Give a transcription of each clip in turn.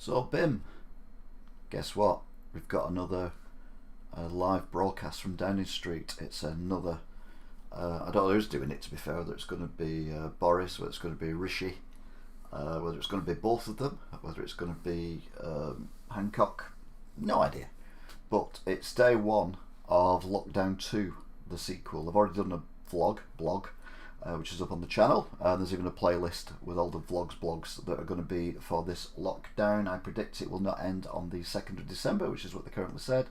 So Bim, guess what? We've got another live broadcast from Downing Street. It's another, I don't know who's doing it, to be fair, whether it's going to be Boris, whether it's going to be Rishi, whether it's going to be both of them, whether it's going to be Hancock, no idea. But it's day one of Lockdown 2, the sequel. I've already done a blog, which is up on the channel. There's even a playlist with all the blogs that are going to be for this lockdown. I predict it will not end on the 2nd of December, which is what they currently said.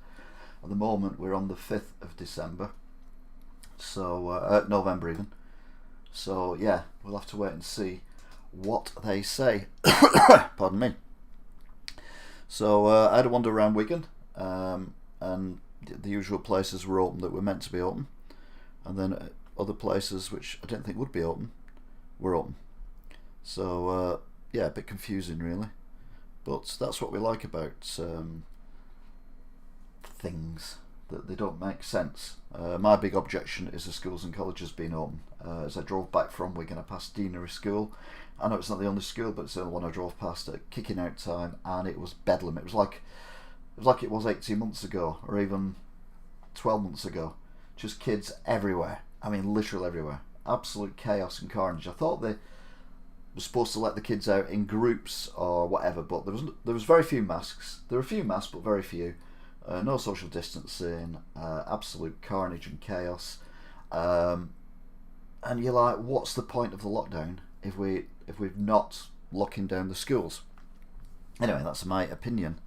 At the moment, we're on the 5th of December, so November even. So yeah, we'll have to wait and see what they say. Pardon me. So I had a wander around Wigan, and the usual places were open that were meant to be open, and then other places which I didn't think would be open were open. So yeah, a bit confusing really, but that's what we like about things, that they don't make sense. My big objection is the schools and colleges being open. As I drove back from Wigan, I passed Deanery School. I know it's not the only school, but it's the only one I drove past at kicking out time, and it was bedlam. It was like it was 18 months ago, or even 12 months ago. Just kids everywhere. I mean, literally everywhere. Absolute chaos and carnage. I thought they were supposed to let the kids out in groups or whatever, but there was very few masks. There were a few masks, but very few. No social distancing. Absolute carnage and chaos. And you're like, what's the point of the lockdown if we're not locking down the schools? Anyway, that's my opinion.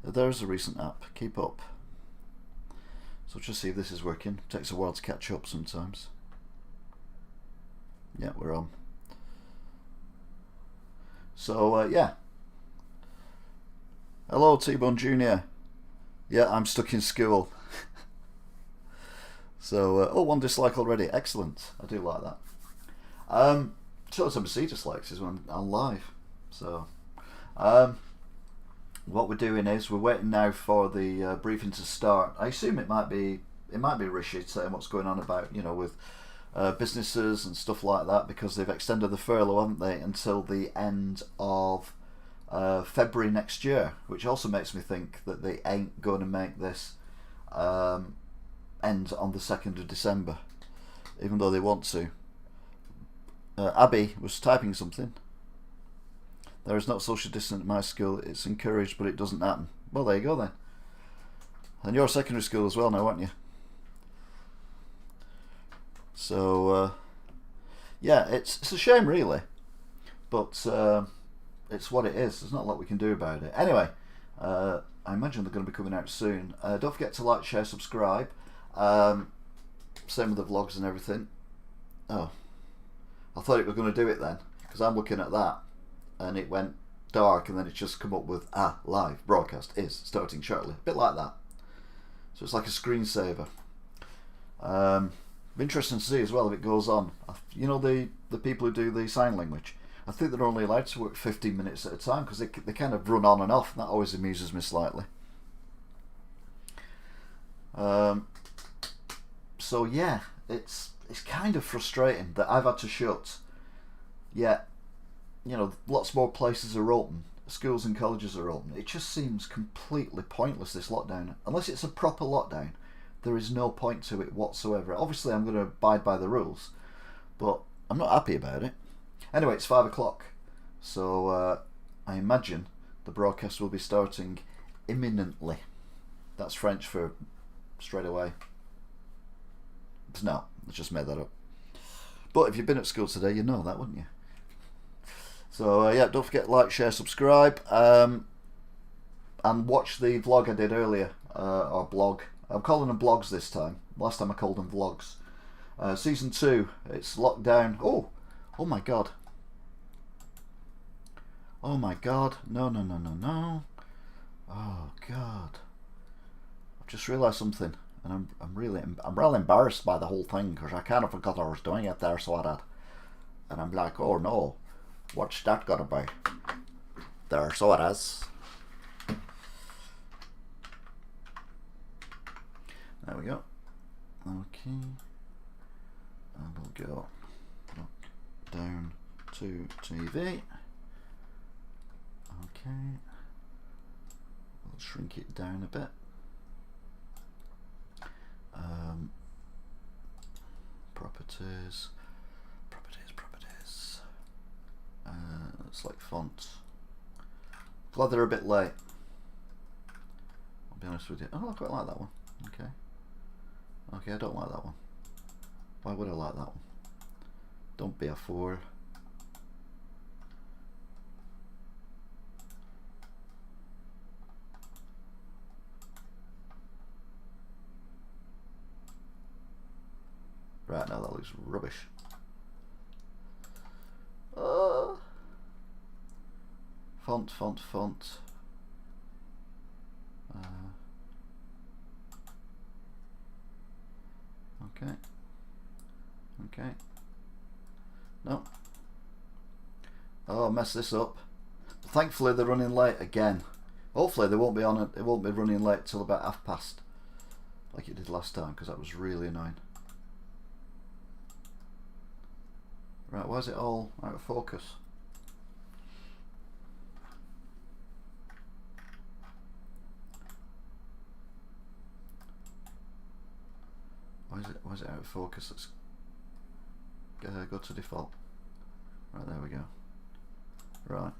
There's a recent app. Keep up. So just see if this is working. Takes a while to catch up sometimes. Yeah, we're on. So yeah. Hello, T-Bone Jr. Yeah, I'm stuck in school. So oh, one dislike already. Excellent. I do like that. So some C dislikes is when I'm live. So what we're doing is we're waiting now for the briefing to start. I assume it might be Rishi saying what's going on about, you know, with businesses and stuff like that, because they've extended the furlough, haven't they, until the end of February next year, which also makes me think that they ain't going to make this end on the 2nd of December, even though they want to. Abby was typing something. There is not social distance at my school. It's encouraged, but it doesn't happen. Well, there you go then. And you're secondary school as well now, aren't you? So, yeah, it's a shame really, but it's what it is. There's not a lot we can do about it. Anyway, I imagine they're going to be coming out soon. Don't forget to like, share, subscribe. Same with the vlogs and everything. Oh, I thought it was going to do it then, because I'm looking at that. And it went dark, and then it's just come up with live broadcast is starting shortly. A bit like that. So it's like a screensaver. Interesting to see as well if it goes on. You know, the people who do the sign language, I think they're only allowed to work 15 minutes at a time, because they kind of run on and off, and that always amuses me slightly. So yeah, it's kind of frustrating that I've had to shut, yet, you know, lots more places are open, schools and colleges are open. It just seems completely pointless, this lockdown. Unless it's a proper lockdown, there is no point to it whatsoever. Obviously I'm going to abide by the rules, but I'm not happy about it. Anyway, it's 5 o'clock, so I imagine the broadcast will be starting imminently. That's French for straight away. It's not, I just made that up. But if you've been at school today, you know that, wouldn't you? So yeah, don't forget to like, share, subscribe, and watch the vlog I did earlier, or blog. I'm calling them blogs this time. Last time I called them vlogs. Season 2, it's lockdown. Oh my god. Oh my god. No. Oh god. I've just realised something, and I'm really embarrassed by the whole thing, because I kind of forgot I was doing it there, so I did. And I'm like, oh no. What's that gonna be? There, so it is. There we go. Okay. And we'll go down to TV. Okay. Okay. We'll shrink it down a bit. Properties. It's like font. Glad they're a bit late. I'll be honest with you. Oh, I quite like that one. Okay. Okay, I don't like that one. Why would I like that one? Don't be a fool. Right, now that looks rubbish. Font. Okay. No. Oh, mess this up. Thankfully, they're running late again. Hopefully, they won't be on it. It won't be running late till about past, like it did last time, because that was really annoying. Right, why is it all out of focus? Why is it out of focus? Let's go to default. Right, there we go. Right.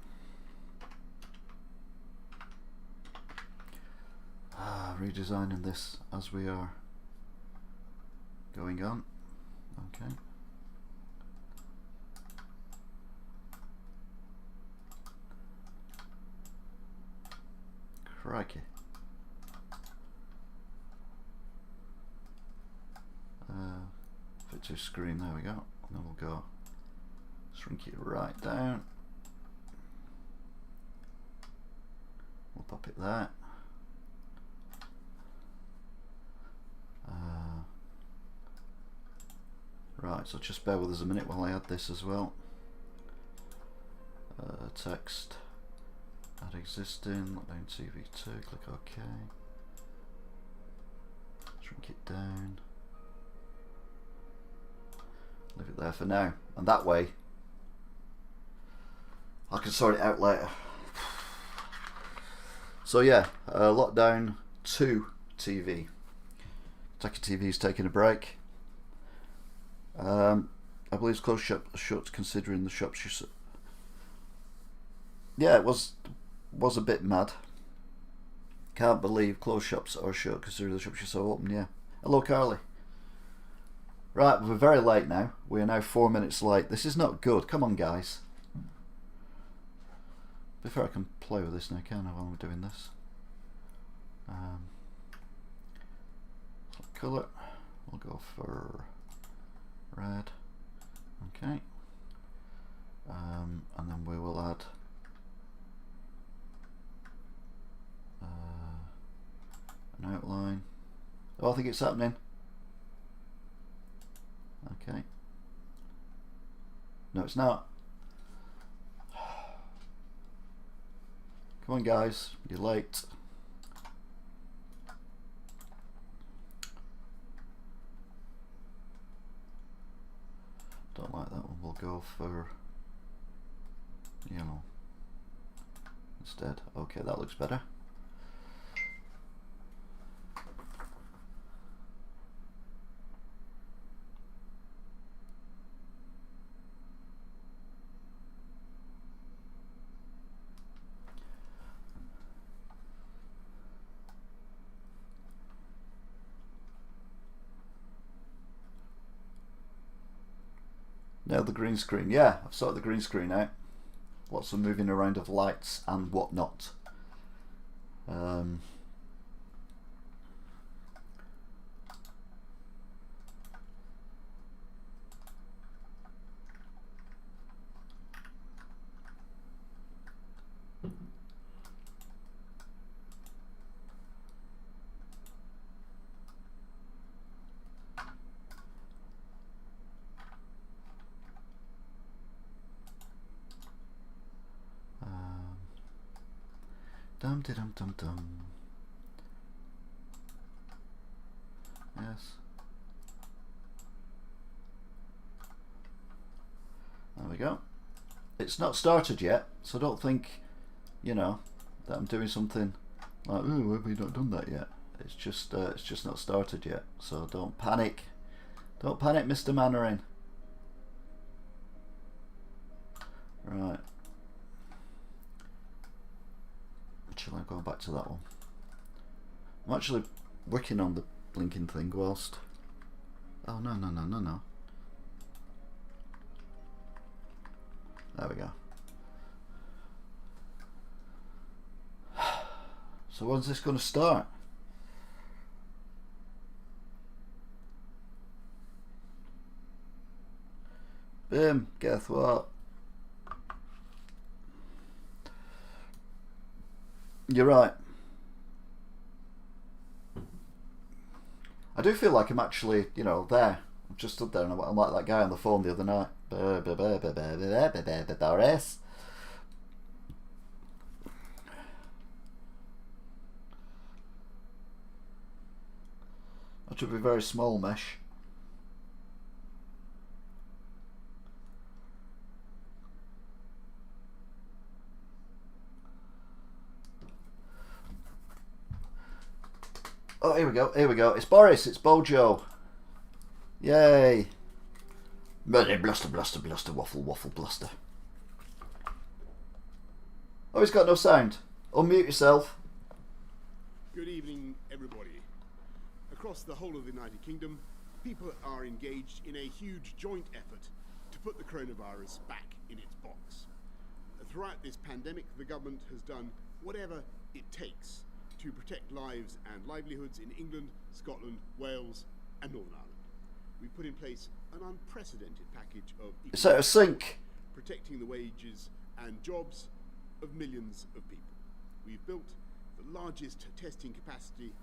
Redesigning this as we are going on. Okay. Crikey. Fit to screen, there we go. And then we'll go shrink it right down. We'll pop it there. Right, so just bear with us a minute while I add this as well. Text, add existing, lockdown TV2, click OK. Shrink it down. Leave it there for now, and that way I can sort it out later. So yeah, lockdown 2 TV. Taki TV's taking a break. I believe it's closed shut considering the shops you. Yeah, it was a bit mad. Can't believe closed shops are shut considering the shops you saw open. Yeah. Hello, Carly. Right, we're very late now. We are now 4 minutes late. This is not good. Come on, guys. Before I can play with this now, can I, while we're doing this? Colour. We'll go for red. Okay. And then we will add an outline. Oh, I think it's happening. Okay. No, it's not. Come on, guys. You're late. Don't like that one. We'll go for yellow instead. Okay, that looks better. Now the green screen. Yeah, I've sorted the green screen out. Lots of moving around of lights and whatnot. Dum dum dum dum. Yes. There we go. It's not started yet, so don't think you know, that I'm doing something like, oh, have we not done that yet? It's just not started yet. So don't panic. Don't panic, Mr. Mannering. Right. Actually, I'm going back to that one. I'm actually working on the blinking thing whilst... Oh, no. There we go. So when's this going to start? Boom, guess what? You're right. I do feel like I'm actually, you know, there. I've just stood there and I'm like that guy on the phone the other night. Boris. That should be very small mesh. Oh, here we go. It's Boris, it's Bojo. Yay. Bluster, waffle, bluster. Oh, he's got no sound. Unmute yourself. Good evening, everybody. Across the whole of the United Kingdom, people are engaged in a huge joint effort to put the coronavirus back in its box. Throughout this pandemic, the government has done whatever it takes to protect lives and livelihoods in England, Scotland, Wales and Northern Ireland. We've put in place an unprecedented package of Is that a sink? Protecting the wages and jobs of millions of people. We've built the largest testing capacity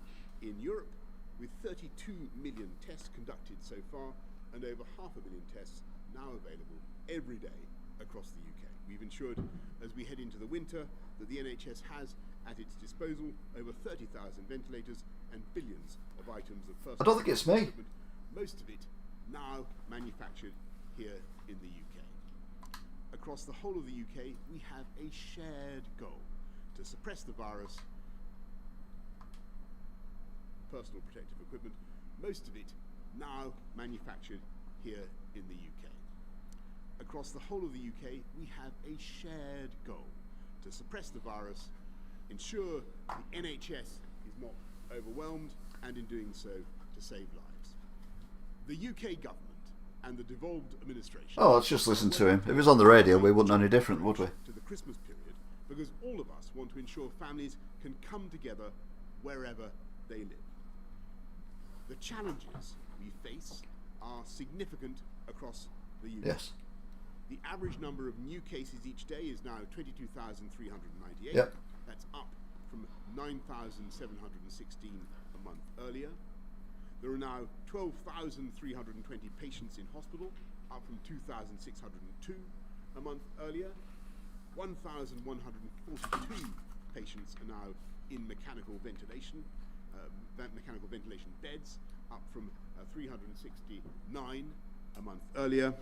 in Europe, with 32 million tests conducted so far and over 500,000 tests now available every day across the UK. We've ensured, as we head into the winter, that the NHS has at its disposal over 30,000 ventilators and billions of items of personal... I don't think it's me. Most of it now manufactured here in the UK. Across the whole of the UK, we have a shared goal to suppress the virus. Personal protective equipment, most of it now manufactured here in the UK. Across the whole of the UK, we have a shared goal to suppress the virus, ensure the NHS is not overwhelmed, and in doing so, to save lives. The UK government and the devolved administration... Oh, let's just listen to him. If it was on the radio, we wouldn't know any different, would we? ...to the Christmas period, because all of us want to ensure families can come together wherever they live. The challenges we face are significant across the UK. Yes. The average number of new cases each day is now 22,398. Yep. That's up from 9,716 a month earlier. There are now 12,320 patients in hospital, up from 2,602 a month earlier. 1,142 patients are now in mechanical ventilation beds, up from 369 a month earlier.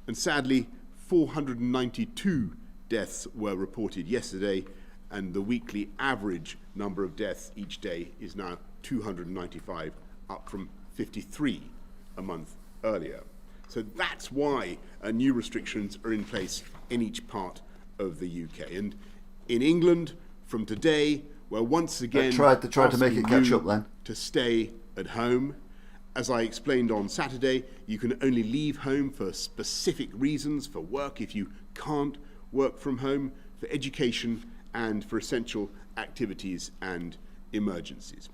And sadly, 492 deaths were reported yesterday, and the weekly average number of deaths each day is now 295, up from 53 a month earlier. So that's why new restrictions are in place in each part of the UK. And in England, from today, we're once again They tried to make it catch up then. To stay at home. As I explained on Saturday, you can only leave home for specific reasons, for work if you can't work from home, for education and for essential activities and emergencies.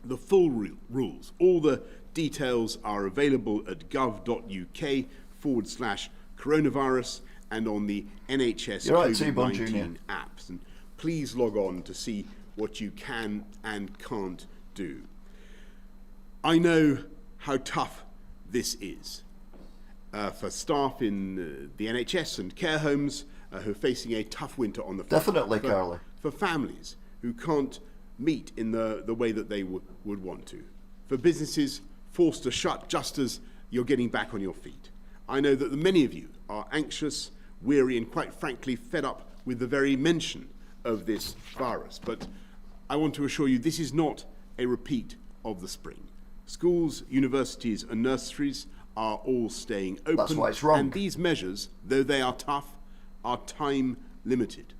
The full rules, all the details are available at gov.uk/coronavirus and on the NHS COVID-19 apps. And please log on to see what you can and can't do. I know how tough this is for staff in the NHS and care homes who are facing a tough winter on the front. Definitely, Carly. For families who can't meet in the way that they would want to. For businesses forced to shut just as you're getting back on your feet. I know that many of you are anxious, weary, and quite frankly fed up with the very mention of this virus. But I want to assure you this is not a repeat of the spring. Schools, universities and nurseries are all staying open. That's why it's wrong. And these measures, though they are tough, are time limited.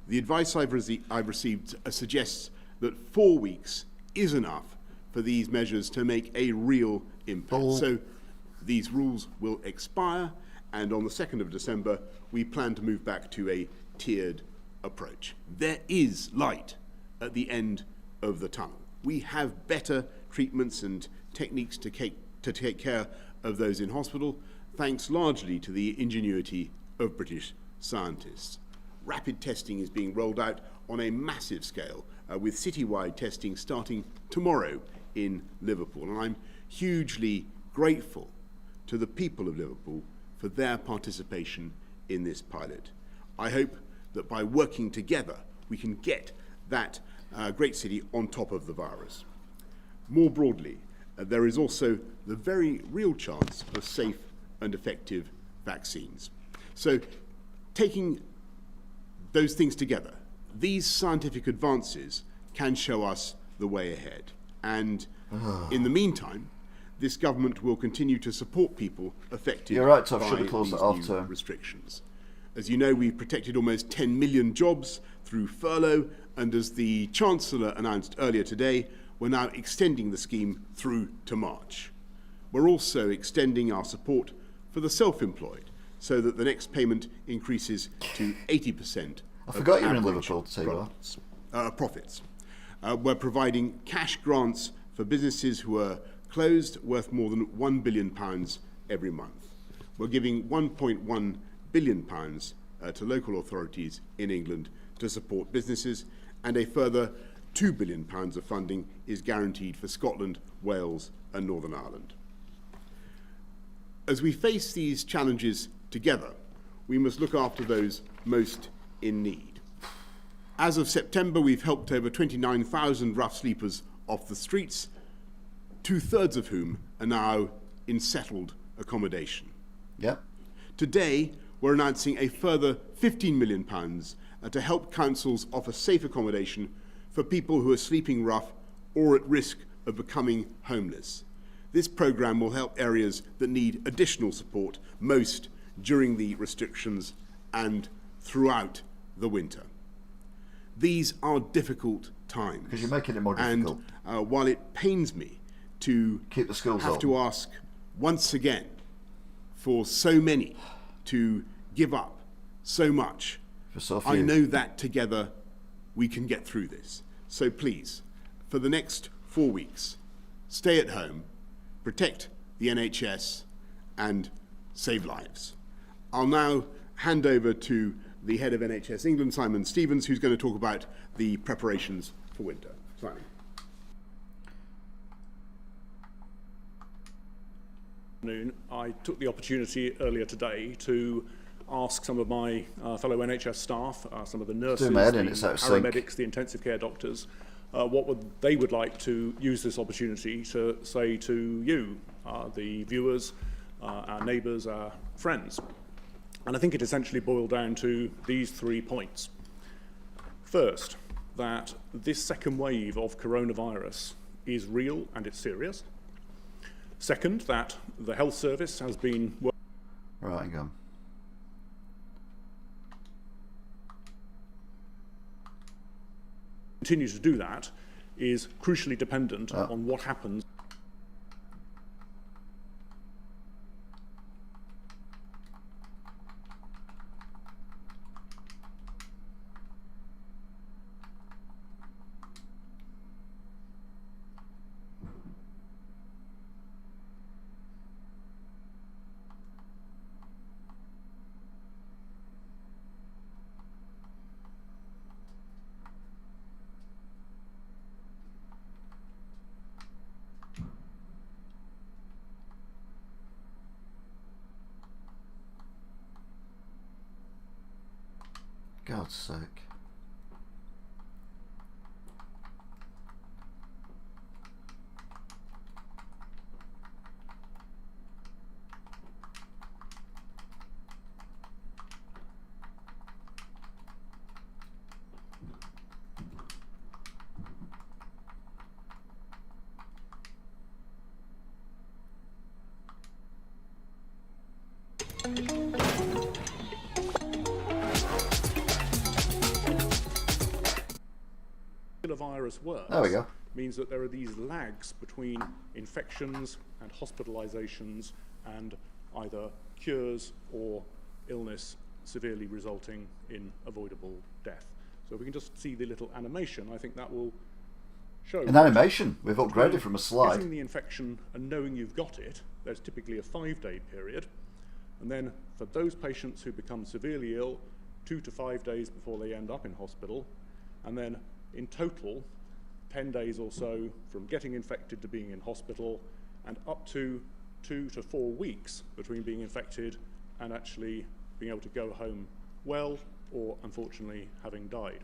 The advice I've received suggests that 4 weeks is enough for these measures to make a real impact. So these rules will expire, and on the 2nd of December, we plan to move back to a tiered approach. There is light at the end of the tunnel. We have better treatments and techniques to take care of those in hospital, thanks largely to the ingenuity of British scientists. Rapid testing is being rolled out on a massive scale, with citywide testing starting tomorrow in Liverpool. And I'm hugely grateful to the people of Liverpool for their participation in this pilot. I hope that by working together, we can get that great city on top of the virus. More broadly, there is also the very real chance of safe and effective vaccines. So, taking those things together, these scientific advances can show us the way ahead. And in the meantime, this government will continue to support people affected by these new restrictions. As you know, we've protected almost 10 million jobs through furlough, and as the Chancellor announced earlier today, we're now extending the scheme through to March. We're also extending our support for the self-employed, so that the next payment increases to 80% I forgot you're in Liverpool to say profits. We're providing cash grants for businesses who are closed worth more than £1 billion every month. We're giving £1.1 billion to local authorities in England to support businesses, and a further £2 billion of funding is guaranteed for Scotland, Wales and Northern Ireland. As we face these challenges together, we must look after those most in need. As of September, we've helped over 29,000 rough sleepers off the streets, 2/3 of whom are now in settled accommodation. Yep. Today, we're announcing a further £15 million to help councils offer safe accommodation for people who are sleeping rough or at risk of becoming homeless. This programme will help areas that need additional support most during the restrictions and throughout the winter. These are difficult times. Because you're making it more difficult. And while it pains me to keep the schools have to ask once again for so many to give up so much, for so few, I know that together we can get through this. So please, for the next 4 weeks, stay at home, protect the NHS and save lives. I'll now hand over to the head of NHS England, Simon Stevens, who's going to talk about the preparations for winter. Simon. I took the opportunity earlier today to ask some of my fellow NHS staff, some of the nurses, the paramedics, the intensive care doctors, they would like to use this opportunity to say to you, the viewers, our neighbours, our friends. And I think it essentially boiled down to these 3 points. First, that this second wave of coronavirus is real and it's serious. Second, that the health service has been... Right, hang on. Continue to do that is crucially dependent on what happens. God's sake. coronavirus works there we go. means that there are these lags between infections and hospitalizations and either cures or illness severely resulting in avoidable death. So if we can just see the little animation, I think that will show. An animation, we've upgraded from a slide. Getting the infection and knowing you've got it, there's typically a 5-day period. And then for those patients who become severely ill, 2 to 5 days before they end up in hospital. And then in total, 10 days or so from getting infected to being in hospital, and up to 2 to 4 weeks between being infected and actually being able to go home well, or unfortunately having died.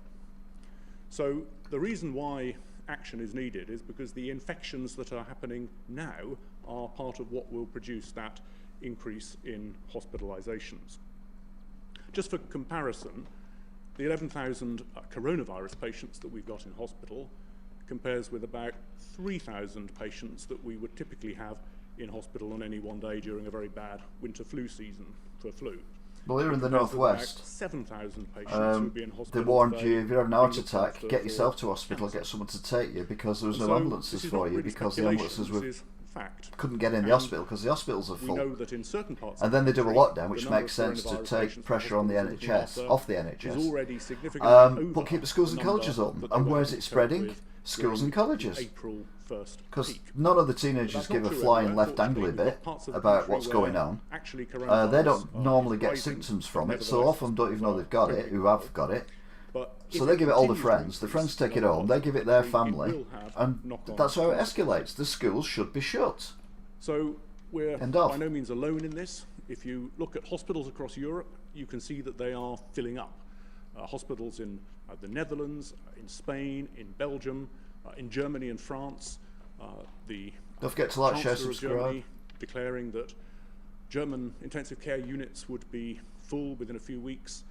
So the reason why action is needed is because the infections that are happening now are part of what will produce that increase in hospitalizations. Just for comparison, the 11,000 coronavirus patients that we've got in hospital compares with about 3,000 patients that we would typically have in hospital on any one day during a very bad winter flu season for flu. Well, here in the northwest, 7,000 patients would be in hospital. they warned you, if you have an heart attack, get yourself to hospital, get someone to take you, because there was no ambulances for you, because the ambulances couldn't get in the hospital because the hospitals are full. We know that in certain parts and then they do a lockdown, which makes sense to take pressure on the NHS, off the NHS, but keep the schools and colleges open. And where is it spreading? Schools and colleges. Because none of the teenagers give a flying left angly bit about what's going on. They don't normally get symptoms from it, so often don't even know they've got it, who have got it. So they give it all the friends take it home, they give it their family, and that's how it escalates. The schools should be shut. So we're by no means alone in this. If you look at hospitals across Europe, you can see that they are filling up. Hospitals in the Netherlands, in Spain, in Belgium, in Germany and France. Don't forget to like, share, Chancellor of subscribe. Germany declaring that German intensive care units would be full within a few weeks.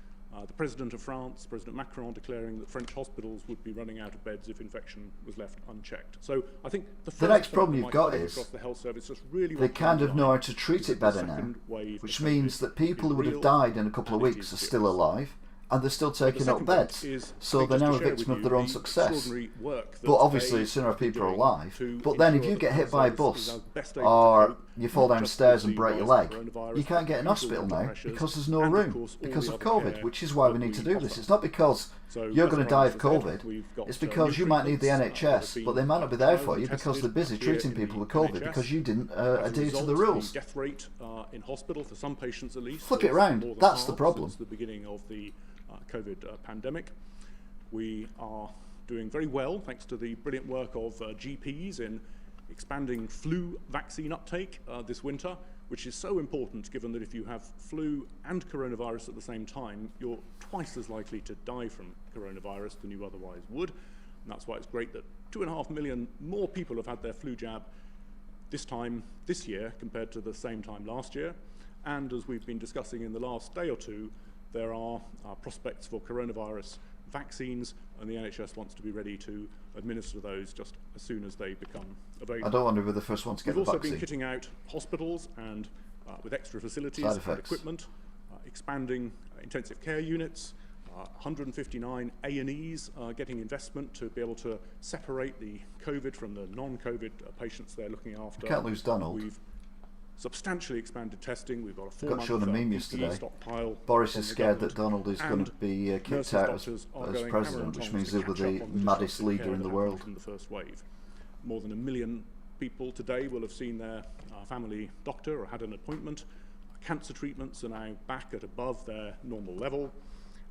The President of France, President Macron, declaring that French hospitals would be running out of beds if infection was left unchecked. So I think the next problem you've got is the health service just really they kind of know how to treat it better now, which means that people who would have died in a couple of weeks are still alive, and they're still taking up beds. So they're now a victim of their own success. But obviously, sooner people are alive. But then if you get hit by a bus, or you fall downstairs and break your leg, you can't get in hospital now because there's no room, because of COVID, which is why we need to do this. It's not because you're going to die of COVID, it's because you might need the NHS, but they might not be there for you because they're busy treating people with COVID because you didn't adhere to the rules. Death rate in hospital for some patients at least. Flip it around, that's the problem. Since the beginning of the COVID pandemic. We are doing very well thanks to the brilliant work of GPs in expanding flu vaccine uptake this winter, which is so important given that if you have flu and coronavirus at the same time, you're twice as likely to die from coronavirus than you otherwise would. And that's why it's great that 2.5 million more people have had their flu jab this year compared to the same time last year. And as we've been discussing in the last day or two, there are prospects for coronavirus vaccines, and the NHS wants to be ready to administer those just as soon as they become available. I don't want to be the first one to get the vaccine. We've also been kitting out hospitals and with extra facilities and equipment, expanding intensive care units, 159 A&Es getting investment to be able to separate the COVID from the non-COVID patients they're looking after. You can't lose Donald. We've substantially expanded testing. We've got a 4-month shown a meme yesterday. Stockpile. Boris is scared that Donald is going to be kicked out as president, which means he'll be the maddest leader in the world. From the first wave. More than 1 million people today will have seen their family doctor or had an appointment. Cancer treatments are now back at above their normal level,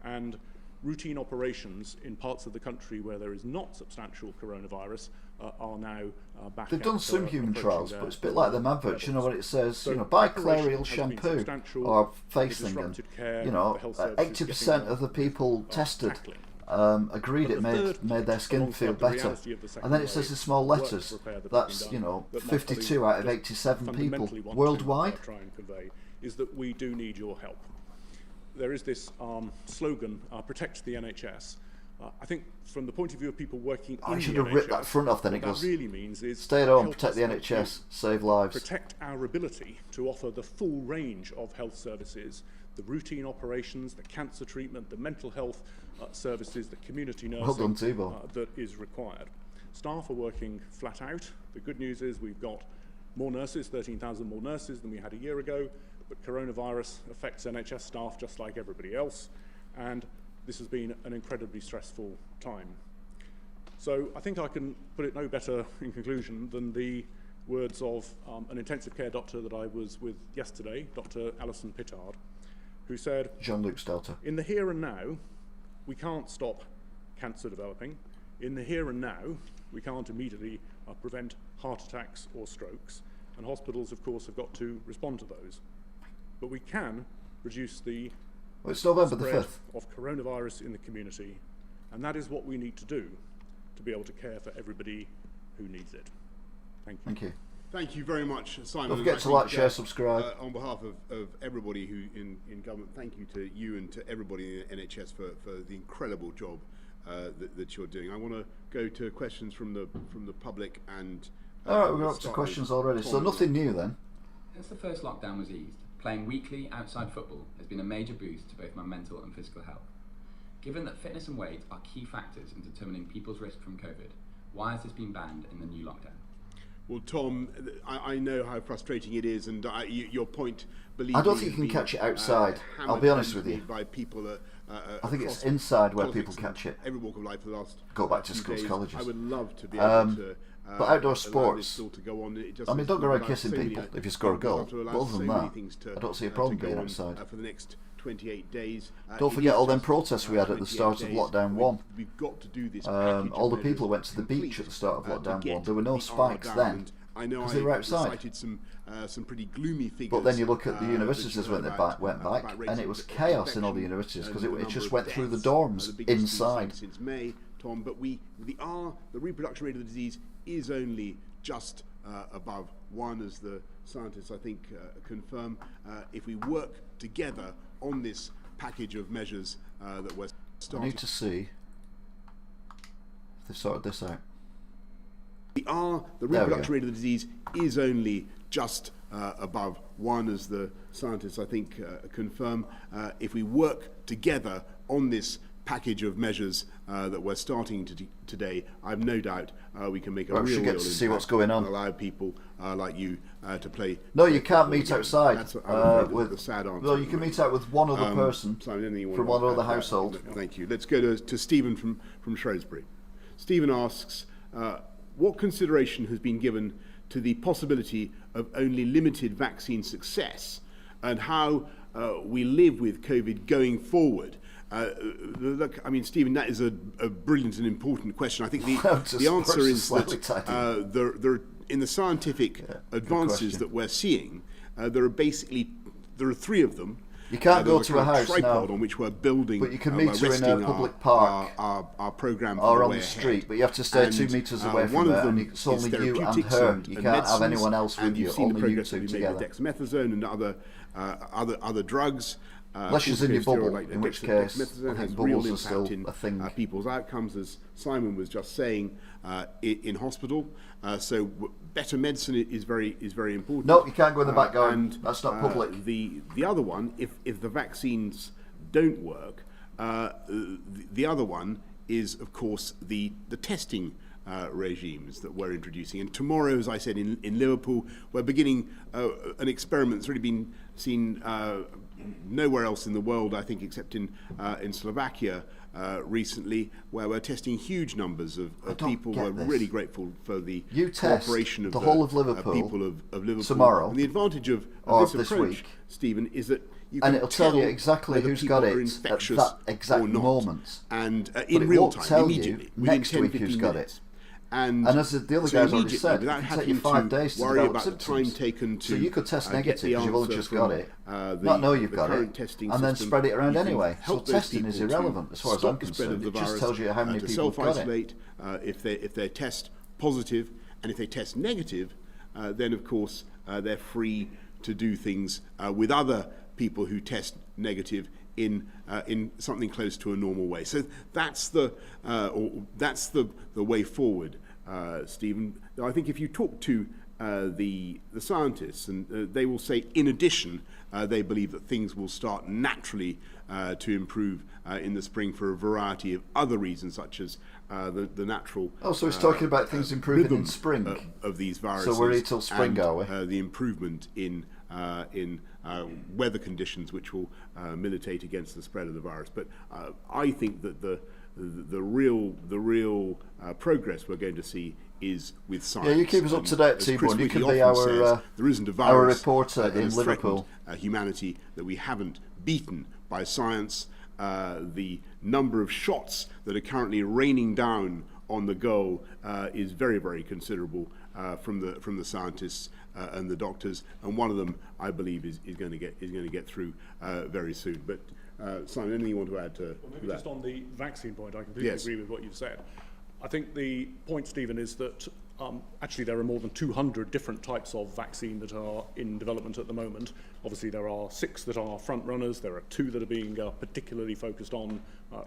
and routine operations in parts of the country where there is not substantial coronavirus are now back. They've done some human trials, but it's a bit like them adverts, you know, when it says, you know, buy Clariel shampoo or face thing, and, you know, 80% of the people tested agreed it made their skin feel better. And then it says in small letters, that's, you know, 52 out of 87 people worldwide. Try and convey is that we do need your help. There is this slogan, protect the NHS, I think from the point of view of people working in I should the have ripped NHS, that front off then. It what goes, that really means is stay at home, help protect the us NHS, save lives. protect our ability to offer the full range of health services, the routine operations, the cancer treatment, the mental health services, the community nursing Well done, T-Bone. that is required. Staff are working flat out. The good news is we've got more nurses, 13,000 more nurses than we had a year ago, but coronavirus affects NHS staff just like everybody else, and this has been an incredibly stressful time. So I think I can put it no better in conclusion than the words of an intensive care doctor that I was with yesterday, Dr. Alison Pittard, who said, Jean-Luc's daughter. in the here and now, we can't stop cancer developing. In the here and now, we can't immediately prevent heart attacks or strokes, and hospitals, of course, have got to respond to those. But we can reduce the Well, it's November the spread 5th. of coronavirus in the community, and that is what we need to do to be able to care for everybody who needs it. Thank you. Thank you. Thank you very much, Simon. Don't forget to like, share, subscribe. On behalf of everybody who in government, thank you to you and to everybody in NHS for the incredible job that you're doing. I want to go to questions from the public and. All right, we're up to questions already. So nothing new then. Since the first lockdown was eased, playing weekly outside football has been a major boost to both my mental and physical health. Given that fitness and weight are key factors in determining people's risk from COVID, why has this been banned in the new lockdown? Well, Tom, I know how frustrating it is, and your point, believe I don't me, think you has can been, catch it outside. I'll be honest with you. By people, I think it's across inside where politics people catch it. Every walk of life for the last Go back to few schools, days. colleges. I would love to be able to. But outdoor allow this sports, still to go on. It just I mean, seems don't go to around allow kissing so many- people if you score a goal. to allow But other so than many that, things to, I don't see a to problem go being on, outside. for the next 28 days. Don't It forget is all them just, protests we had at the 28 start of days. lockdown one. We've got to do this. All the people who went to the beach at the start of lockdown one. There were no spikes then. I know because they were outside. cited some pretty gloomy figures. But then you look at the that universities you when know they about, went back, about rates and it of was chaos in all the infection universities because and it the just number went of through the deaths, dorms the biggest we've seen inside. since May, Tom. But the reproduction rate of the disease is only just above 1, as the scientists, I think, confirm. If we work together on this package of measures that we're I starting. need to see if they've sorted this out. The reproduction rate of the disease is only just above 1, as the scientists, I think, confirm. If we work together on this package of measures that we're starting today, I have no doubt we can make a real get to see what's going on. and allow people like you to play. No, you can't meet again. outside. That's what I'm afraid with the sad answer. well, you can meet out with one other person Simon, anything you want from to one add other to that? household. Thank you. Let's go to Stephen from Shrewsbury. Stephen asks, what consideration has been given to the possibility of only limited vaccine success, and how we live with COVID going forward? Look, I mean, Stephen, that is a brilliant and important question. I think the answer is that there, in the scientific advances that we're seeing, there are 3 of them. You can't go to a house tripod now, on which we're building, but you can meet her in a public park our program or on way the ahead. street, but you have to stay 2 metres away One from of her, them and it's only is you and therapeutics her. and You can't have medicines, anyone else with and you, you've seen the only you progress 2 we've made with together. dexamethasone and other drugs. Unless she's in your bubble, in which case dexamethasone I has think real bubbles are still impact in a thing. people's outcomes, as Simon was just saying, in hospital. So better medicine is very important. No, you can't go in the back garden. That's not public. The other one, if the vaccines don't work, the other one is, of course, the testing regimes that we're introducing. And tomorrow, as I said, in Liverpool, we're beginning an experiment that's really been seen nowhere else in the world, I think, except in Slovakia recently, where we're testing huge numbers of people. We're really grateful for the cooperation of the whole of Liverpool people of Liverpool tomorrow, and the advantage of this approach, week, Stephen, is that you and can it'll tell you exactly whether who's people got are it at infectious that exact or not. moment. And But in it real won't time, tell you immediately, next within 10, week 15 who's got minutes. it. And as the other so guys already immediately, said, without it can take having you 5 to days to worry develop about the symptoms. time taken to So you could test get negative the because you've all answer just from, got it, not know you've got it, and then spread it around anyway. So testing is irrelevant as far as I'm concerned. It just tells you how many people have got it. self-isolate if they test positive, and if they test negative, then of course they're free to do things with other people who test negative in something close to a normal way. So that's the way forward, Stephen. I think if you talk to the scientists, and they will say, in addition, they believe that things will start naturally to improve in the spring for a variety of other reasons, such as the natural. Oh, so he's talking about things improving in spring of these viruses. So we're here till spring, are we? The improvement in weather conditions which will militate against the spread of the virus. But I think that the real progress we're going to see is with science. Yeah, you keep us up to date, T-Bone. You can be our there isn't a virus our reporter in Liverpool. Humanity that we haven't beaten by science. The number of shots that are currently raining down on the goal is very, very considerable from the scientists and the doctors, and one of them, I believe, is going to get through very soon. But Simon, anything you want to add to maybe that? Just on the vaccine point, I completely agree with what you've said. I think the point, Stephen, is that actually there are more than 200 different types of vaccine that are in development at the moment. Obviously there are 6 that are front runners, there are 2 that are being particularly focused on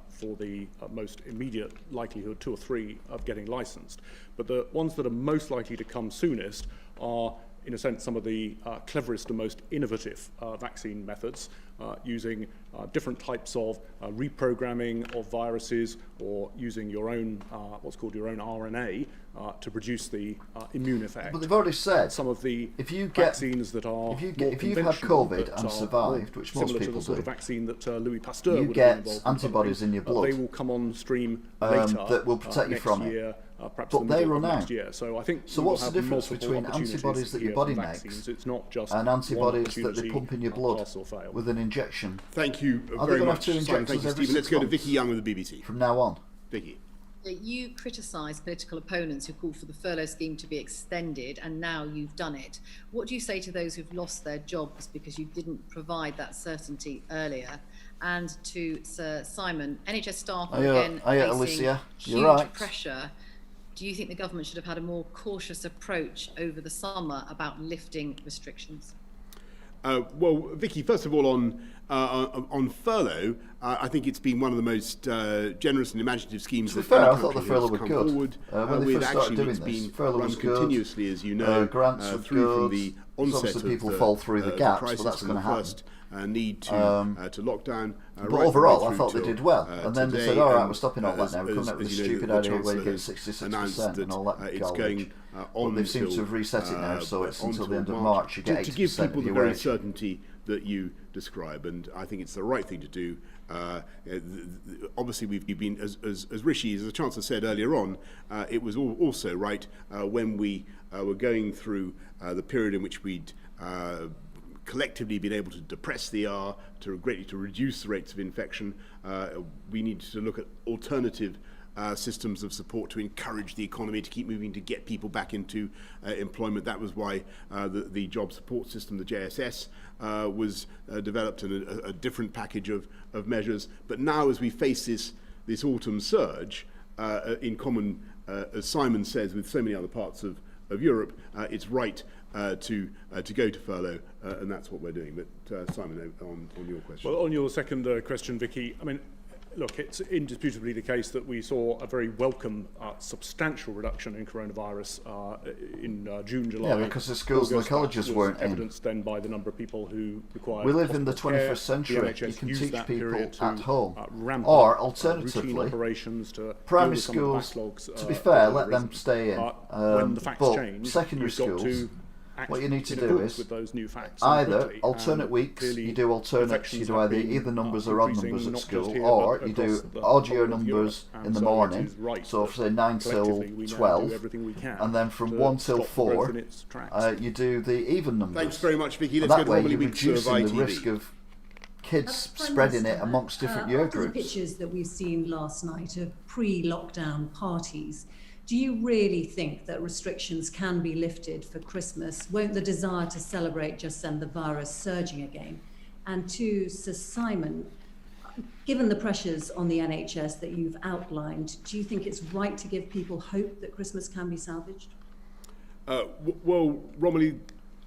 for the most immediate likelihood, 2 or 3 of getting licensed. But the ones that are most likely to come soonest are, in a sense, some of the cleverest and most innovative vaccine methods, using different types of reprogramming of viruses, or using your own, what's called your own RNA, to produce the immune effect. But they've already said some of the if you vaccines that are if you've had COVID and survived, which most similar people to the sort do, of vaccine that Louis Pasteur you would get have been involved antibodies in your blood. They will come on stream later that will protect you next from year, it. perhaps But the they middle run of out. next year. So I think So we will what's the have difference multiple between opportunities antibodies that your here body for makes vaccines. It's not just and one antibodies that they opportunity, pump in your blood pass or fail. with an injection? Thank you Are they very gonna much, have 2 Simon. injections Thank you, every Stephen. Let's 6 go to months? Vicky Young of the BBC. From now on. Vicky. You criticise political opponents who called for the furlough scheme to be extended, and now you've done it. What do you say to those who've lost their jobs because you didn't provide that certainty earlier? And to Sir Simon, NHS staff are again facing Alicia, you're huge right. pressure. Do you think the government should have had a more cautious approach over the summer about lifting restrictions? Well, Vicky, first of all, on furlough, I think it's been one of the most generous and imaginative schemes. To be that fair, any I thought the country furlough has was come good. forward, When they with. first started Actually, doing it's this, been furlough run was good. continuously, as you know, grants were through from good. the There's onset obviously of people the, fall through the gaps, but crisis, that's from going to the happen. first need to lockdown. But right overall, the way I thought through they till, did well. And then they today, said, all right, and, we're stopping all that now. We're coming up with a as you know, stupid the idea where you get Chancellor announced 66% and all that it's garbage. going But on they seem to till, have reset it now, so it's until the end of March. March you get 80% to give people of the your very wage. certainty that you describe, and I think it's the right thing to do. Obviously, we've been, as Rishi, as the Chancellor said earlier on, it was also right when we were going through the period in which we'd collectively been able to depress the R, greatly to reduce the rates of infection. We needed to look at alternative systems of support to encourage the economy to keep moving, to get people back into employment. That was why the job support system, the JSS, was developed, and a different package of measures. But now, as we face this autumn surge, in common, as Simon says, with so many other parts of Europe, it's right to go to furlough, and that's what we're doing. But Simon, on your question. Well, on your second question, Vicky, I mean, look, it's indisputably the case that we saw a very welcome, substantial reduction in coronavirus in June, July. Yeah, because the schools and the colleges weren't evidenced then by the number of people who required. We live in the hospital care. 21st century. The NHS You can used teach that people period to, at home. ramp Or, up, alternatively, routine operations to primary deal with some of the schools, backlogs, to be fair, that let have them arisen. stay in. When the facts But change, secondary you've got schools, to act what you need to in do accordance is with those new facts either quickly, alternate and weeks, clearly you do alternates, infections you do have either been, either numbers or odd increasing numbers at not just school, here, or but you do across the odd year whole of Europe. numbers And in the so it morning, is right so that say 9 till collectively we now do 12, everything we can and then from to 1 till stop the growth 4, in its tracks. you do the even numbers. Thanks very much, Vicky. And Let's that go to way Romilly you're Weeks of reducing the ITV. risk of kids Prime spreading it Minister, amongst different year after the groups. pictures that we've seen last night of pre-lockdown parties, do you really think that restrictions can be lifted for Christmas? Won't the desire to celebrate just send the virus surging again? And to Sir Simon, given the pressures on the NHS that you've outlined, do you think it's right to give people hope that Christmas can be salvaged? Well, Romilly,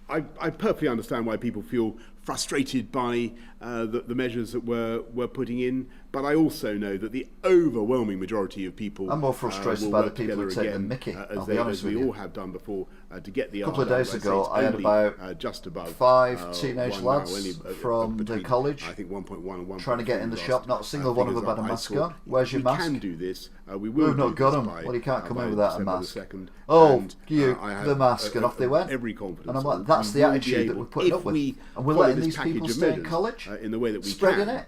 I perfectly understand why people feel frustrated by the measures that we're putting in, but I also know that the overwhelming majority of people I'm more frustrated by the people who take the mickey, as we all have done before, to get the a couple of days ago I had about just above 5 teenage lads from the college I think 1.1 and 1. trying to get in the shop. Not a single one of them had a mask on. Where's your mask? We can do this. We will. We've not got them. Well, you can't come in without a mask. The mask, and off they went. Every confidence. And I'm like, that's the attitude that we're putting up with. And we're letting these people stay in college, in the way that we spreading can. It.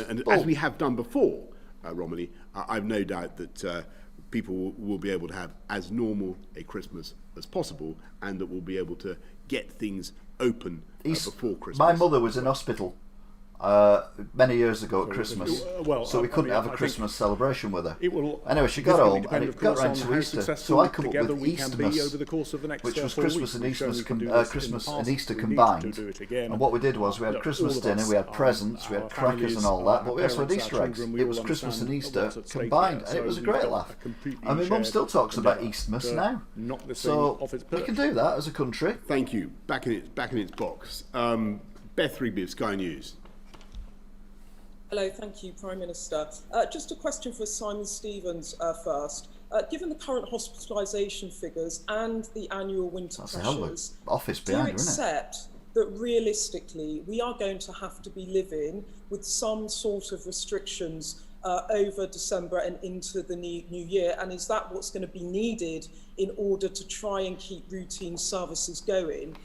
And as we have done before, Romilly, I've no doubt that people will be able to have as normal a Christmas as possible, and that we'll be able to get things open before Christmas. My mother was in hospital many years ago at Christmas, so we couldn't have a Christmas celebration with her. Anyway, she got home and it got round to Easter, so I come up with Eastermas, which was Christmas and Easter combined. And what we did was we had Christmas dinner, we had presents, we had crackers and all that, but we also had Easter eggs. It was Christmas and Easter combined, and it was a great laugh. And my mum still talks about Eastermas now, so we can do that as a country. Thank you. Back in its box. Beth Rigby of Sky News. Hello, thank you, Prime Minister. Just a question for Simon Stevens first. Given the current hospitalisation figures and the annual winter pressures, do you accept that realistically we are going to have to be living with some sort of restrictions over December and into the new year? And is that what's going to be needed in order to try and keep routine services going?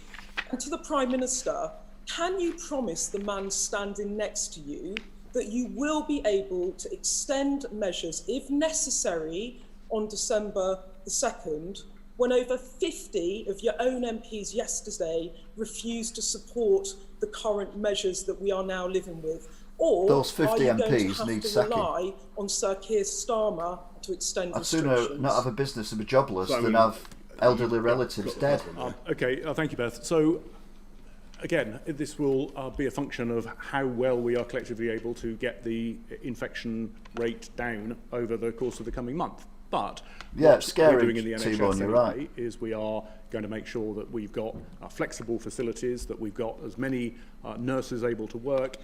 And to the Prime Minister, can you promise the man standing next to you that you will be able to extend measures, if necessary, on December the 2nd, when over 50 of your own MPs yesterday refused to support the current measures that we are now living with? Or those 50 are you MPs going to have to rely on Sir Keir Starmer to extend restrictions? I'd sooner not have a business and be jobless than have elderly relatives dead. Thank you, Beth. So, again, this will be a function of how well we are collectively able to get the infection rate down over the course of the coming month. But what we're doing in the NHS anyway is we are going to make sure that we've got flexible facilities, that we've got as many nurses able to work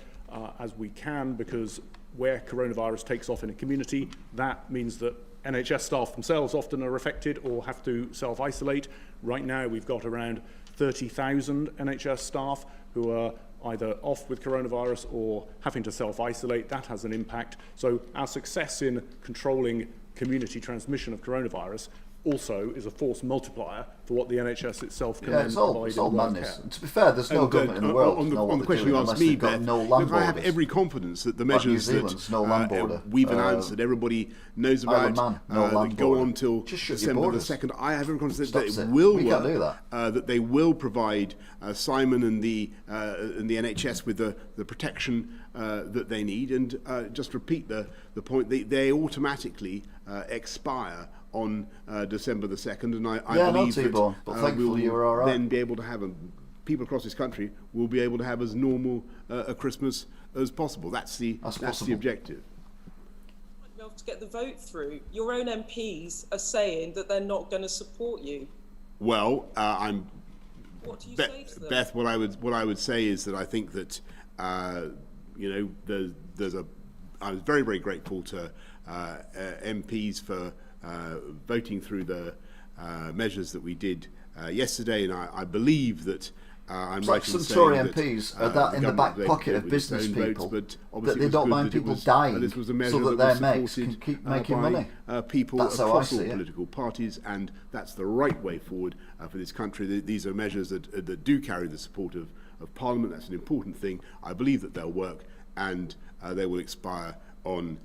as we can, because where coronavirus takes off in a community, that means that NHS staff themselves often are affected or have to self-isolate. Right now we've got around 30,000 NHS staff who are either off with coronavirus or having to self-isolate. That has an impact. So our success in controlling community transmission of coronavirus also is a force multiplier for what the NHS itself can then provide. It's all madness. And to be fair, there's no government in the world on the question you asked me, Beth, look, I have every confidence that the measures that we've announced, that everybody knows about, that go on till December the 2nd, I have every confidence that it will work, that they will provide Simon and the NHS with the protection that they need. And just repeat the point, they automatically expire on December the 2nd, and I believe that we will then be able to have people across this country will be able to have as normal a Christmas as possible. That's the objective. To get the vote through, your own MPs are saying that they're not going to support you. Well, what do you say to them? Beth, what I would say is that I think that I was very, very grateful to MPs for voting through the measures that we did yesterday, and I believe that I'm right in saying that MPs are that in the back pocket of business people, that they don't mind people dying so that their mates can keep making money. People across all political parties, and that's the right way forward for this country. These are measures that do carry the support of Parliament. That's an important thing. I believe that they'll work, and they will expire on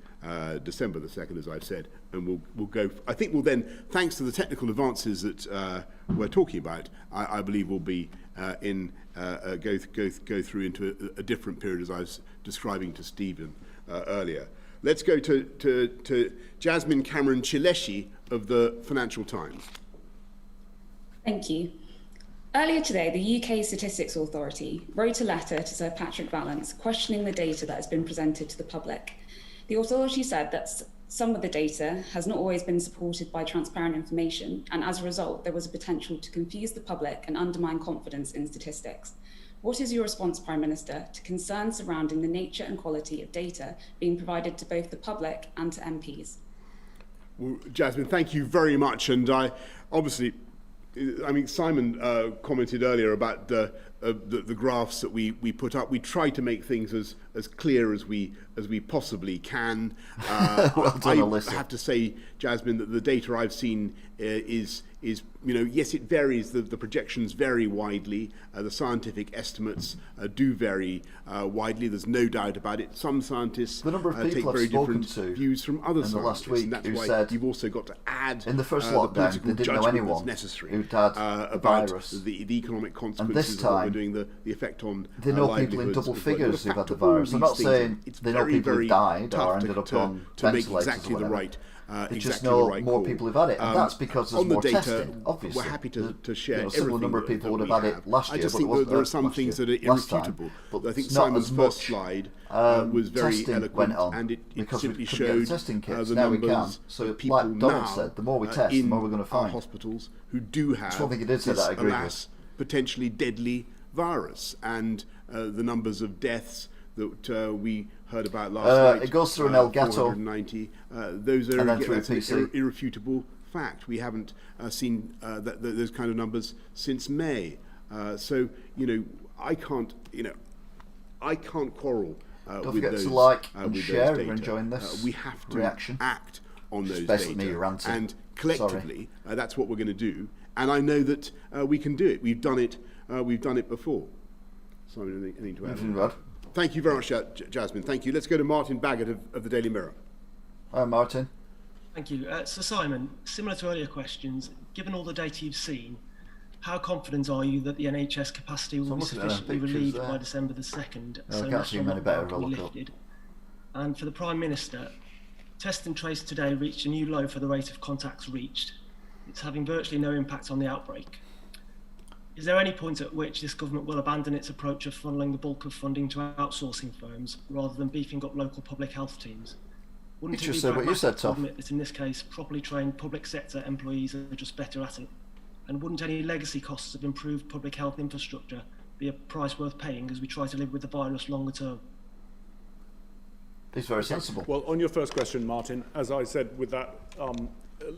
December the 2nd, as I've said, and we'll go. I think we'll then, thanks to the technical advances that we're talking about, I believe we'll be go through into a different period, as I was describing to Stephen earlier. Let's go to Jasmine Cameron Chileshi of the Financial Times. Thank you. Earlier today, the UK Statistics Authority wrote a letter to Sir Patrick Vallance questioning the data that has been presented to the public. The authority said that some of the data has not always been supported by transparent information, and as a result, there was a potential to confuse the public and undermine confidence in statistics. What is your response, Prime Minister, to concerns surrounding the nature and quality of data being provided to both the public and to MPs? Well, Jasmine, thank you very much. And Simon commented earlier about the graphs that we put up. We try to make things as clear as we possibly can. Well done, I Alyssa. have to say, Jasmine, that the data I've seen is yes, it varies. The projections vary widely. The scientific estimates do vary widely. There's no doubt about it. Some scientists the number of people take I've very spoken different to views from other in the scientists, last week and that's who why said you've also got to add in the first the lockdown political they didn't know judgment anyone that's necessary who'd had the about virus. the economic consequences And this of what we're time, doing, the effect on they know people in livelihoods double as well. figures You've who've got to had the virus. I'm not factor all these saying things in. It's they know very, people who very died tough or ended up on to make ventilators exactly or the whatever. right They just exactly know the right more call. people who've had it, and that's because there's on the more data, testing, obviously. We're happy to share a similar everything number of people would that have we had it last I year, just but think it wasn't there are some last things year, that are last time. irrefutable. But I think it's not Simon's as first much, slide was very testing eloquent, went on and it because simply we couldn't get showed the testing kits. the Now we can. numbers So of people like Donald now said, the more we test, the in more we're going to our find. hospitals who do have Just one thing you did say this, that I agree with. alas, potentially deadly virus, and the numbers of deaths that we heard about last night. It goes through an Elgato. 490. Those are And then through that's a an PC. irrefutable fact. We haven't seen those kind of numbers since May. So I can't quarrel Don't with forget those. to like and with those share if data. you're enjoying this we have to reaction. act on Just those basically data, me ranting. and collectively, that's what we're going to do. And I know that we can do it. We've done it. We've done it before. Simon, anything to add? Nothing bad. Thank you very much, Jasmine. Thank you. Let's go to Martin Baggett of the Daily Mirror. Hi, Martin. Thank you. So Simon, similar to earlier questions, given all the data you've seen, how confident are you that the NHS capacity will be sufficiently relieved by December the 2nd, so national lockdown can be lifted? And for the Prime Minister, Test and Trace today reached a new low for the rate of contacts reached. It's having virtually no impact on the outbreak. Is there any point at which this government will abandon its approach of funneling the bulk of funding to outsourcing firms rather than beefing up local public health teams? Wouldn't it be pragmatic to admit that in this case, properly trained public sector employees are just better at it? And wouldn't any legacy costs of improved public health infrastructure be a price worth paying as we try to live with the virus longer term? It's very sensible. Well, on your first question, Martin, as I said with that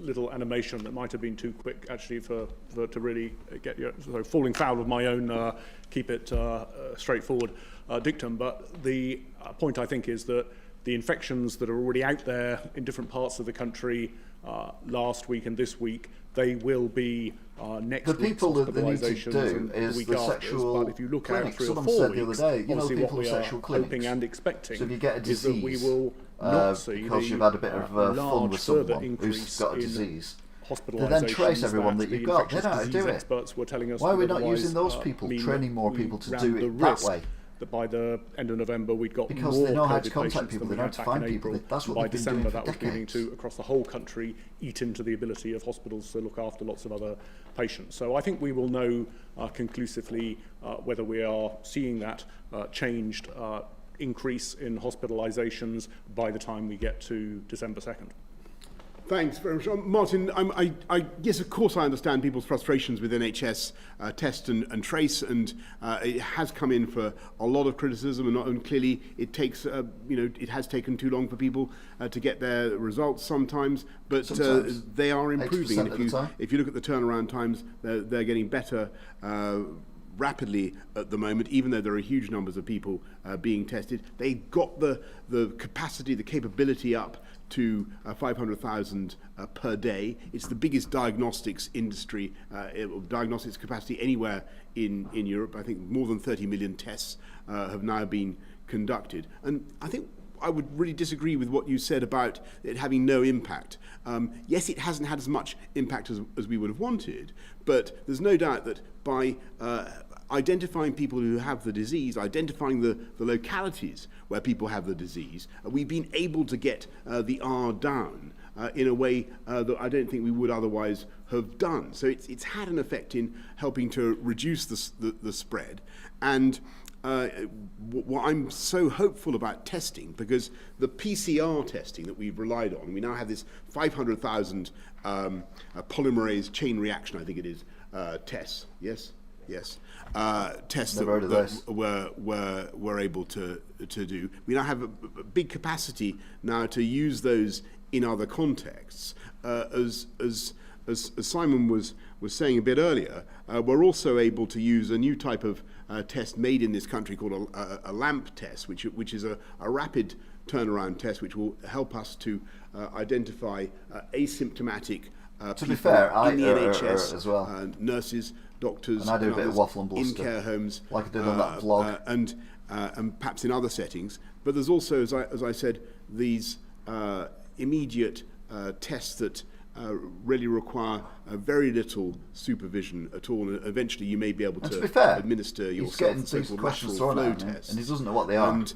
little animation that might have been too quick actually for to really get you falling foul of my own keep it straightforward dictum, but the point I think is that the infections that are already out there in different parts of the country last week and this week, they will be next the people week's that they need to hospitalisations do is the sexual but if you look clinics. out 3 or Someone 4 said weeks, the other day, obviously people what with we sexual are clinics. hoping and expecting So if you get a is that disease, we will not see because you've had a bit of fun large with further someone who's got a disease, they then trace everyone that you've got. They know how to do it. Why are we not using those people, training more people to do it that way? That by the end of November we'd got because more they know how COVID to contact patients people, than they know we how had to back in find people. April. That's what by they've been December, doing for that was beginning decades. to, across the whole country, eat into the ability of hospitals to look after lots of other patients. So I think we will know conclusively whether we are seeing that changed increase in hospitalisations by the time we get to December 2nd. Thanks very much. Martin, yes, of course I understand people's frustrations with NHS test and trace, and it has come in for a lot of criticism, and clearly it takes, it has taken too long for people to get their results sometimes, but they are improving. And if you look at the turnaround times, they're getting better rapidly at the moment, even though there are huge numbers of people being tested. They got the capacity, the capability up to 500,000 per day. It's the biggest diagnostics industry, diagnostics capacity anywhere in Europe. I think more than 30 million tests have now been conducted. And I think I would really disagree with what you said about it having no impact. Yes, it hasn't had as much impact as we would have wanted, but there's no doubt that by identifying people who have the disease, identifying the localities where people have the disease, we've been able to get the R down in a way that I don't think we would otherwise have done. So it's had an effect in helping to reduce the spread. And what I'm so hopeful about testing, because the PCR testing that we've relied on, we now have this 500,000 polymerase chain reaction, I think it is, tests, yes? Yes. Tests that we're able to do. We now have a big capacity now to use those in other contexts. As Simon was saying a bit earlier, we're also able to use a new type of test made in this country called a LAMP test, which is a rapid turnaround test which will help us to identify asymptomatic to be fair, in the NHS as well. Nurses, doctors, and I do a bit of waffle and bluster in care homes, like I did on that vlog, and perhaps in other settings. But there's also, as I said, these immediate tests that really require very little supervision at all, and eventually you may be able to administer yourself these questions thrown at him, and he doesn't know what they are. And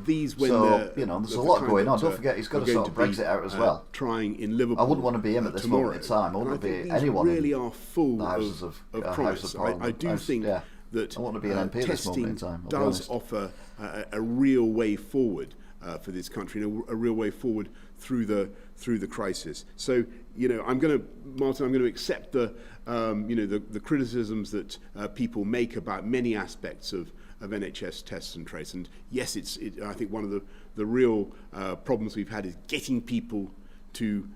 these, when there's a lot going on. Don't forget, he's got to sort of Brexit out as well. Trying in Liverpool, I wouldn't want to be him at this moment in time. I wouldn't be anyone. Really are full the houses of promise. I do think that I want to be an MP at this moment in time. Does offer a real way forward for this country, and a real way forward through the crisis. So, I'm going to accept the criticisms that people make about many aspects of NHS tests and trace. And yes, I think one of the real problems we've had is getting people to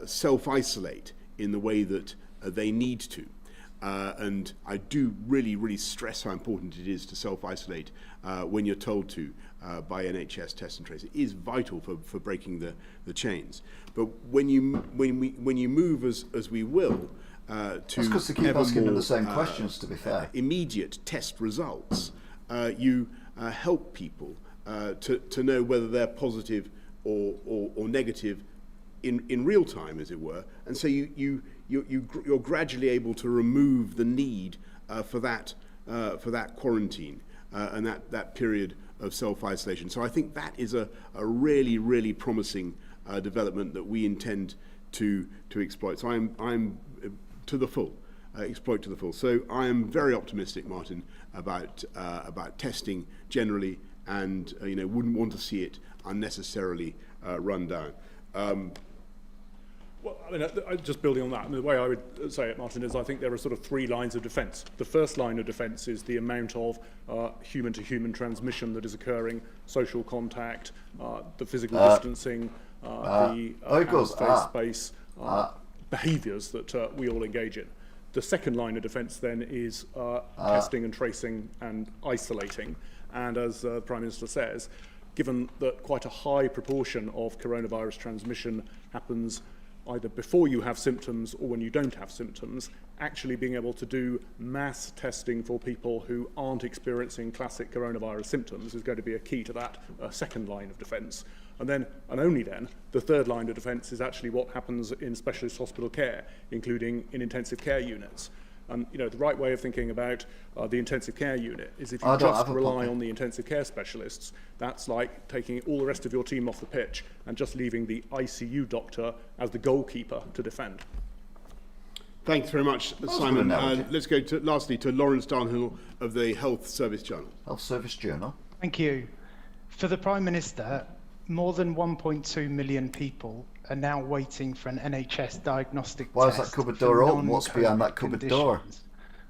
self-isolate in the way that they need to. And I do really, really stress how important it is to self-isolate when you're told to by NHS test and trace. It is vital for breaking the chains. But when you move as we will to that's because they keep asking them the same questions. To be fair, immediate test results, you help people to know whether they're positive or negative in real time, as it were, and so you're gradually able to remove the need for that quarantine and that period of self-isolation. So I think that is a really, really promising development that we intend to exploit. So I'm to the full, exploit to the full. So I am very optimistic, Martin, about testing generally, and wouldn't want to see it unnecessarily run down. Well, just building on that, the way I would say it, Martin, is I think there are sort of three lines of defence. The first line of defence is the amount of human-to-human transmission that is occurring, social contact, the physical distancing, the face-to-face behaviours that we all engage in. The second line of defence then is testing and tracing and isolating. And as the Prime Minister says, given that quite a high proportion of coronavirus transmission happens either before you have symptoms or when you don't have symptoms, actually being able to do mass testing for people who aren't experiencing classic coronavirus symptoms is going to be a key to that second line of defence. And then, and only then, the third line of defence is actually what happens in specialist hospital care, including in intensive care units. And the right way of thinking about the intensive care unit is if you just rely on the intensive care specialists, that's like taking all the rest of your team off the pitch and just leaving the ICU doctor as the goalkeeper to defend. Thanks very much, Simon. Let's go lastly to Lawrence Darnhill of the Health Service Journal. Health Service Journal. Thank you. For the Prime Minister, more than 1.2 million people are now waiting for an NHS diagnostic test. Why is that cupboard door open? What's behind that cupboard door?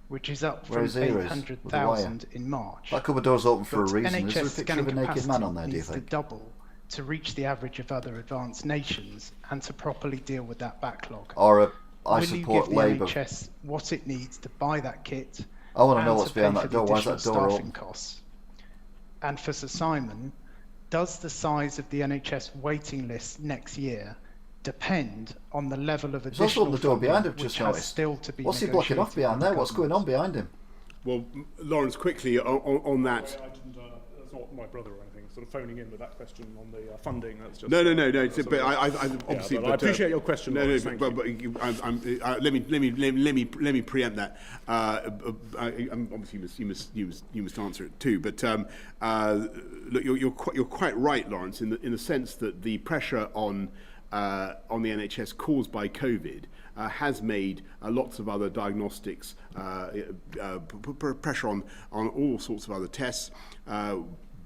Which is up from 800,000 in March. That cupboard door's open for a reason. NHS Is there a picture of a naked man on there, do you think? To double to reach the average of other advanced nations and to properly deal with that backlog. Or I support Labour. Will you give the NHS what it needs to buy that kit? I want to know what's behind that door. Why is that door open? Costs? And for Sir Simon, does the size of the NHS waiting list next year depend on the level of additional He's also on the door behind him, just noticed. Still to be What's he blocking off behind there? What's going on behind him? Well, Lawrence, quickly on that. That's not my brother or anything. Sort of phoning in with that question on the funding. That's just no. But I obviously. I appreciate your question. No, let me preempt that. Obviously, you must answer it too. But look, you're quite right, Lawrence, in the sense that the pressure on the NHS caused by COVID has made lots of other diagnostics, pressure on all sorts of other tests.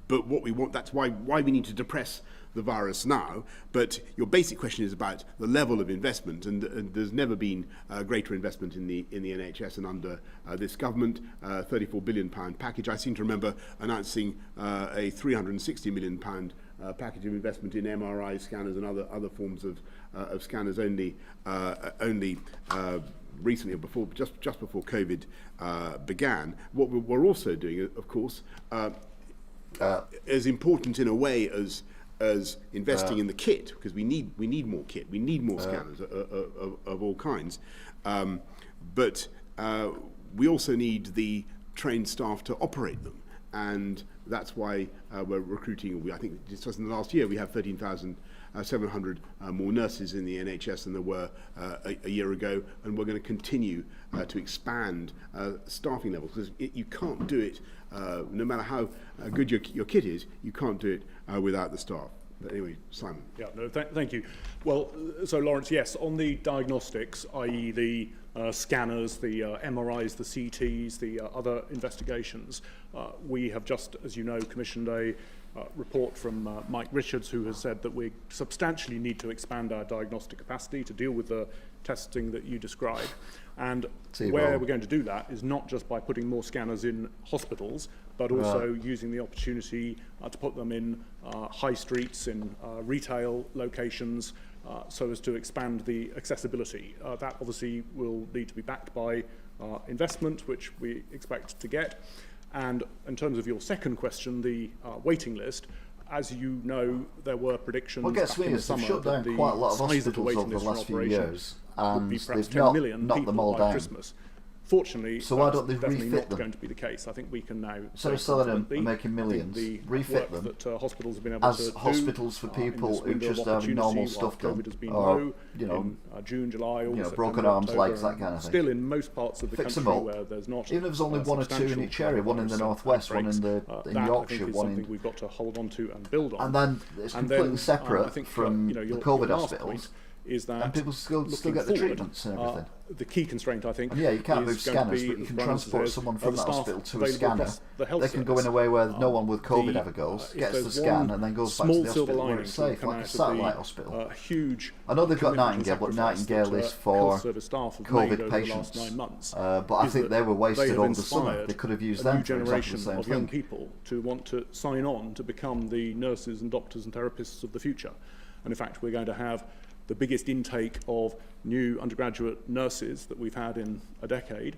but what we want, that's why we need to depress the virus now. But your basic question is about the level of investment, and there's never been greater investment in the NHS and under this government. £34 billion package. I seem to remember announcing a £360 million package of investment in MRI scanners and other forms of scanners only recently, or just before COVID began. What we're also doing, of course, as important in a way as investing in the kit, because we need more kit, we need more scanners of all kinds, but we also need the trained staff to operate them, and that's why we're recruiting. I think just in the last year we have 13,700 more nurses in the NHS than there were a year ago, and we're going to continue to expand staffing levels, because you can't do it, no matter how good your kit is, you can't do it without the staff. But anyway, Simon. Yeah, no, thank you. Well, so Lawrence, yes, on the diagnostics, i.e. the scanners, the MRIs, the CTs, the other investigations, we have just, as you know, commissioned a report from Mike Richards, who has said that we substantially need to expand our diagnostic capacity to deal with the testing that you describe. And where we're going to do that is not just by putting more scanners in hospitals, but also using the opportunity to put them in high streets, in retail locations, so as to expand the accessibility. That obviously will need to be backed by investment, which we expect to get. And in terms of your second question, the waiting list, as you know, there were predictions back in the summer shut down that quite a lot of the size of the hospitals waiting over the list for last few operation years, would be and perhaps they've 10 million knocked them all people by down. Christmas. Fortunately, So why that's don't they definitely refit not them? going to be the case. I think we can now Instead of selling them and making millions, the refit work them that hospitals have been able as to hospitals do, for people in this who window of just have normal opportunity stuff while done, COVID has been or low, in June, July, August, broken September, arms, October, legs, that kind of thing. Still in most parts of the Fix them country up. where there's not Even if there's only one or two in each area, one in the northwest, one in Yorkshire, one in. We've got to hold on to and build on. And then it's completely separate from the COVID hospitals. Is that and people still get the treatments and everything. The key constraint, I think, and you can't move scanners, but you can transport someone from the hospital to a scanner. They can go in a way where no one with COVID ever goes, gets the scan, and then goes back to the hospital where it's safe, like a satellite hospital. I know they've got Nightingale, but Nightingale is for COVID patients. But I think they were wasted over the summer. They could have used them for exactly the same thing. Young people to want to sign on to become the nurses and doctors and therapists of the future. And in fact, we're going to have the biggest intake of new undergraduate nurses that we've had in a decade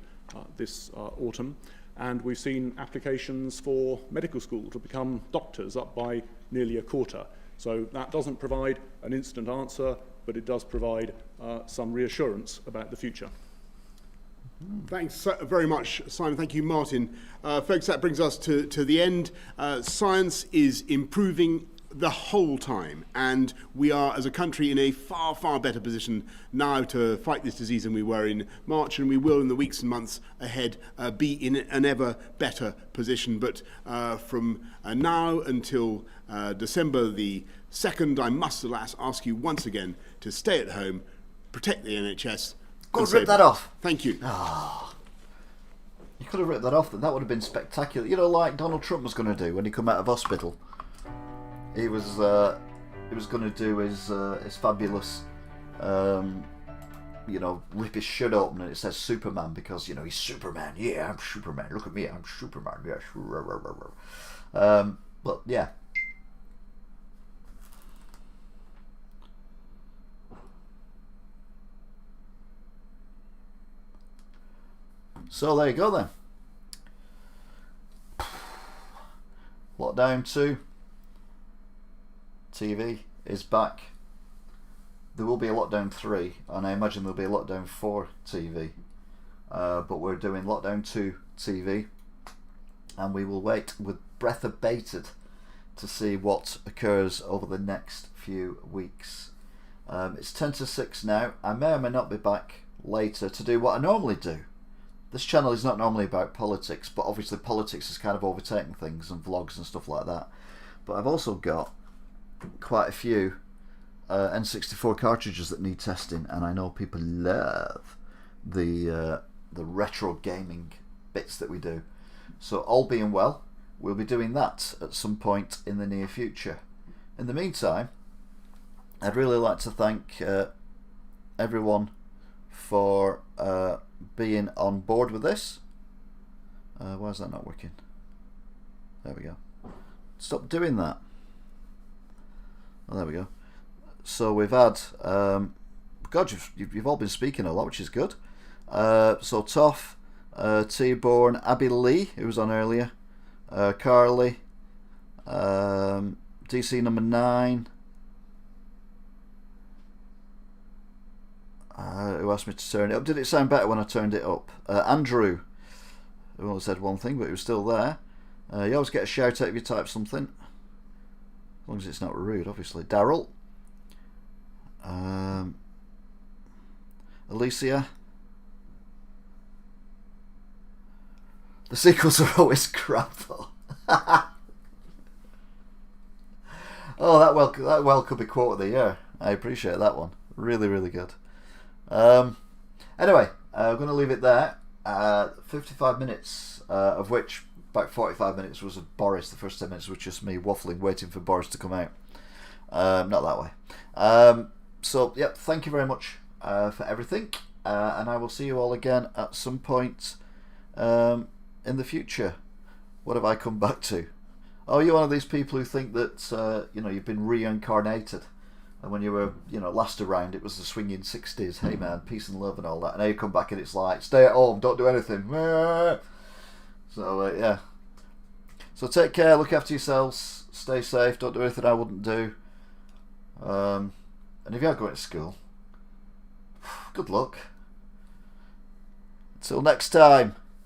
this autumn, and we've seen applications for medical school to become doctors up by nearly a quarter. So that doesn't provide an instant answer, but it does provide some reassurance about the future. Thanks very much, Simon. Thank you, Martin. Folks, that brings us to the end. Science is improving the whole time, and we are as a country in a far, far better position now to fight this disease than we were in March, and we will in the weeks and months ahead be in an ever better position. But from now until December the 2nd, I must alas ask you once again to stay at home, protect the NHS. Go and rip that off. Thank you. You could have ripped that off, then that would have been spectacular. You know, like Donald Trump was going to do when he come out of hospital. He was going to do his fabulous, rip his shirt open and it says Superman because, he's Superman. Yeah, I'm Superman. Look at me, I'm Superman. Yes. But yeah. So there you go then. Lockdown 2. TV is back. There will be a Lockdown 3, and I imagine there'll be a Lockdown 4 TV. But we're doing Lockdown 2 TV, and we will wait with breath abated to see what occurs over the next few weeks. It's 10 to 6 now. I may or may not be back later to do what I normally do. This channel is not normally about politics, but obviously politics has kind of overtaken things and vlogs and stuff like that. But I've also got quite a few N64 cartridges that need testing, and I know people love the retro gaming bits that we do. So all being well, we'll be doing that at some point in the near future. In the meantime, I'd really like to thank everyone for being on board with this. Why is that not working? There we go. Stop doing that. Oh, there we go. So we've had God, you've all been speaking a lot, which is good. So Toff, T-Born, Abby Lee, who was on earlier, Carly, DC number 9, who asked me to turn it up. Did it sound better when I turned it up? Andrew, who only said one thing, but he was still there. You always get a shout out if you type something, as long as it's not rude, obviously. Daryl, Alicia. The sequels are always crap though. Oh, that well could be quote of the year. I appreciate that one. Really, really good. Anyway, I'm going to leave it there. 55 minutes, of which about 45 minutes was of Boris. The first 10 minutes was just me waffling, waiting for Boris to come out. Not that way. So, yep, thank you very much for everything. And I will see you all again at some point in the future. What have I come back to? Oh, you're one of these people who think that you've been reincarnated, and when you were last around it was the swinging 60s. Hey man, peace and love and all that, and now you come back and it's like stay at home, don't do anything. So yeah. So take care, look after yourselves, stay safe, don't do anything I wouldn't do. And if you are going to school, good luck. Until next time.